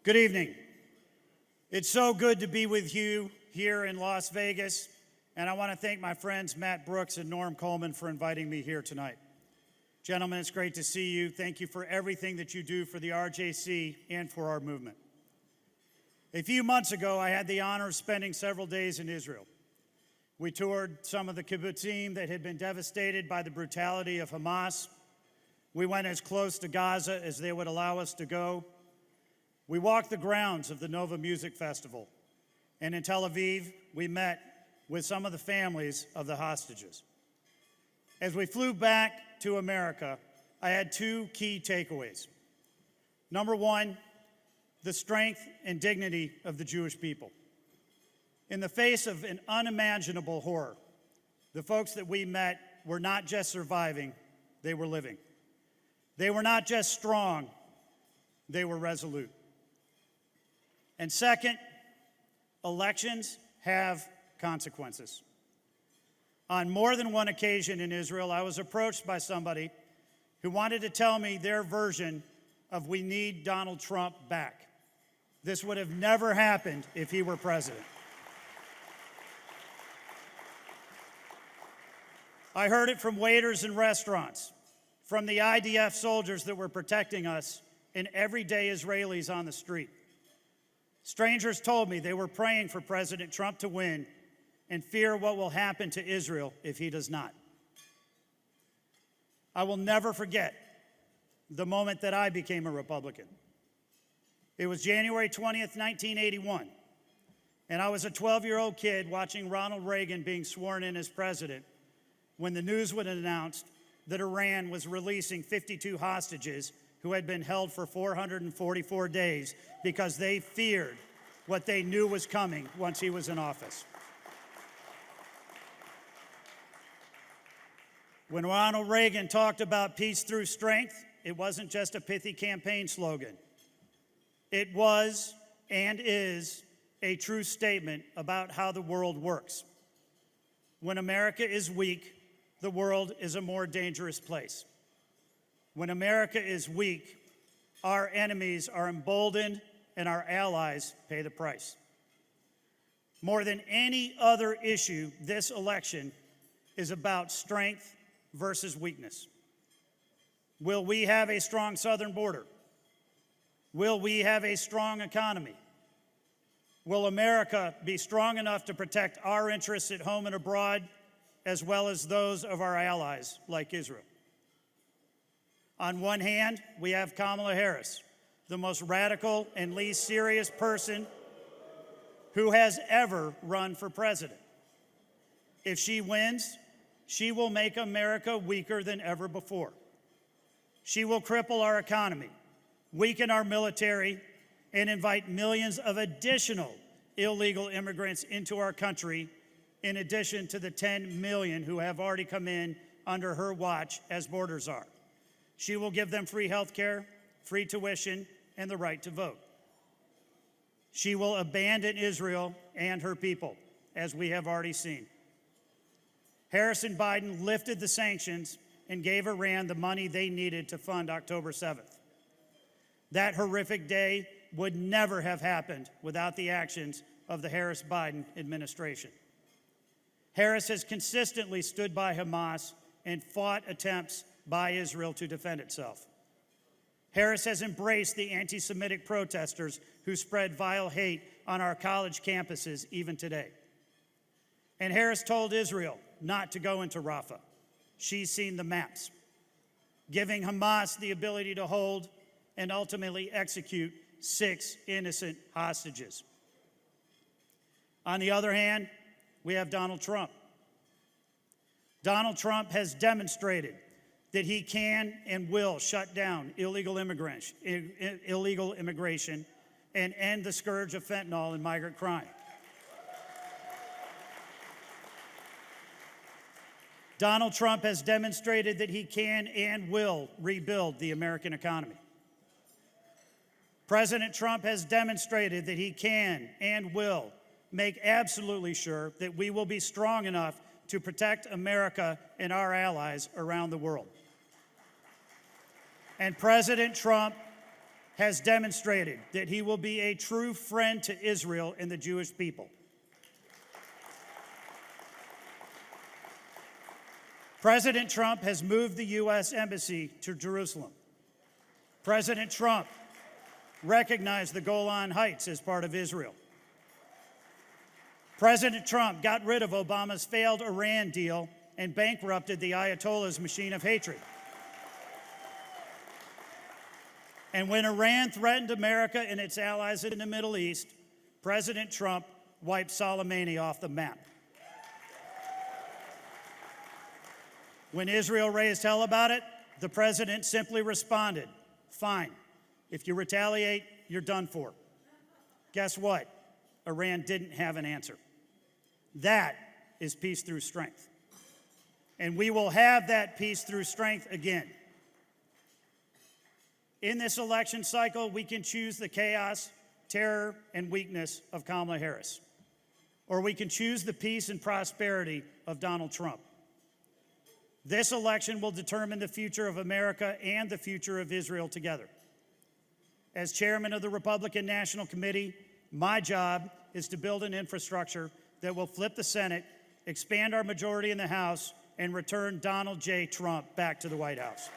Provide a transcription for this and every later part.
Good evening. It's so good to be with you here in Las Vegas, and I want to thank my friends Matt Brooks and Norm Coleman for inviting me here tonight. Gentlemen, it's great to see you. Thank you for everything that you do for the RJC and for our movement. A few months ago, I had the honor of spending several days in Israel. We toured some of the kibbutzim that had been devastated by the brutality of Hamas. We went as close to Gaza as they would allow us to go. We walked the grounds of the Nova Music Festival, and in Tel Aviv, we met with some of the families of the hostages. As we flew back to America, I had two key takeaways. Number one, the strength and dignity of the Jewish people. In the face of an unimaginable horror, the folks that we met were not just surviving, they were living. They were not just strong, they were resolute. And second, elections have consequences. On more than one occasion in Israel, I was approached by somebody who wanted to tell me their version of "we need Donald Trump back." This would have never happened if he were president. I heard it from waiters in restaurants, from the IDF soldiers that were protecting us, and everyday Israelis on the street. Strangers told me they were praying for President Trump to win and fear what will happen to Israel if he does not. I will never forget the moment that I became a Republican. It was January 20th, 1981, and I was a 12-year-old kid watching Ronald Reagan being sworn in as president when the news was announced that Iran was releasing 52 hostages who had been held for 444 days because they feared what they knew was coming once he was in office. When Ronald Reagan talked about peace through strength, it wasn't just a pithy campaign slogan. It was and is a true statement about how the world works. When America is weak, the world is a more dangerous place. When America is weak, our enemies are emboldened and our allies pay the price. More than any other issue, this election is about strength versus weakness. Will we have a strong southern border? Will we have a strong economy? Will America be strong enough to protect our interests at home and abroad, as well as those of our allies like Israel? On one hand, we have Kamala Harris, the most radical and least serious person who has ever run for president. If she wins, she will make America weaker than ever before. She will cripple our economy, weaken our military, and invite millions of additional illegal immigrants into our country, in addition to the 10 million who have already come in under her watch as borders are. She will give them free health care, free tuition, and the right to vote. She will abandon Israel and her people, as we have already seen. Harris and Biden lifted the sanctions and gave Iran the money they needed to fund October 7th. That horrific day would never have happened without the actions of the Harris-Biden administration. Harris has consistently stood by Hamas and fought attempts by Israel to defend itself. Harris has embraced the anti-Semitic protesters who spread vile hate on our college campuses even today. And Harris told Israel not to go into Rafah. She's seen the maps, giving Hamas the ability to hold and ultimately execute 6 innocent hostages. On the other hand, we have Donald Trump. Donald Trump has demonstrated that he can and will shut down illegal immigration and end the scourge of fentanyl and migrant crime. Donald Trump has demonstrated that he can and will rebuild the American economy. President Trump has demonstrated that he can and will make absolutely sure that we will be strong enough to protect America and our allies around the world. And President Trump has demonstrated that he will be a true friend to Israel and the Jewish people. President Trump has moved the U.S. Embassy to Jerusalem. President Trump recognized the Golan Heights as part of Israel. President Trump got rid of Obama's failed Iran deal and bankrupted the Ayatollah's machine of hatred. And when Iran threatened America and its allies in the Middle East, President Trump wiped Soleimani off the map. When Israel raised hell about it, the president simply responded, "Fine. If you retaliate, you're done for." Guess what? Iran didn't have an answer. That is peace through strength. And we will have that peace through strength again. In this election cycle, we can choose the chaos, terror, and weakness of Kamala Harris. Or we can choose the peace and prosperity of Donald Trump. This election will determine the future of America and the future of Israel together. As chairman of the Republican National Committee, my job is to build an infrastructure that will flip the Senate, expand our majority in the House, and return Donald J. Trump back to the White House.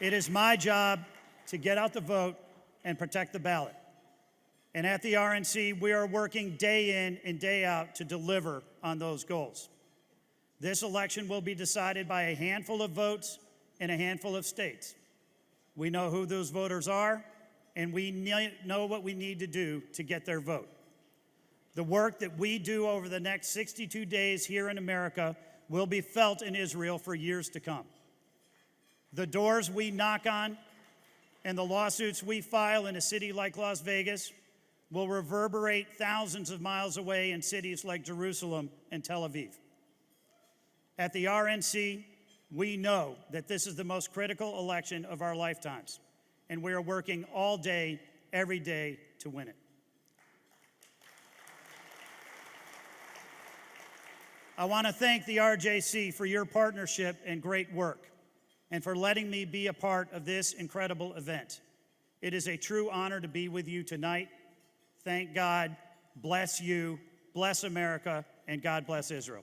It is my job to get out the vote and protect the ballot. And at the RNC, we are working day in and day out to deliver on those goals. This election will be decided by a handful of votes in a handful of states. We know who those voters are, and we know what we need to do to get their vote. The work that we do over the next 62 days here in America will be felt in Israel for years to come. The doors we knock on and the lawsuits we file in a city like Las Vegas will reverberate thousands of miles away in cities like Jerusalem and Tel Aviv. At the RNC, we know that this is the most critical election of our lifetimes, and we are working all day, every day to win it. I want to thank the RJC for your partnership and great work, and for letting me be a part of this incredible event. It is a true honor to be with you tonight. Thank God, bless you, bless America, and God bless Israel.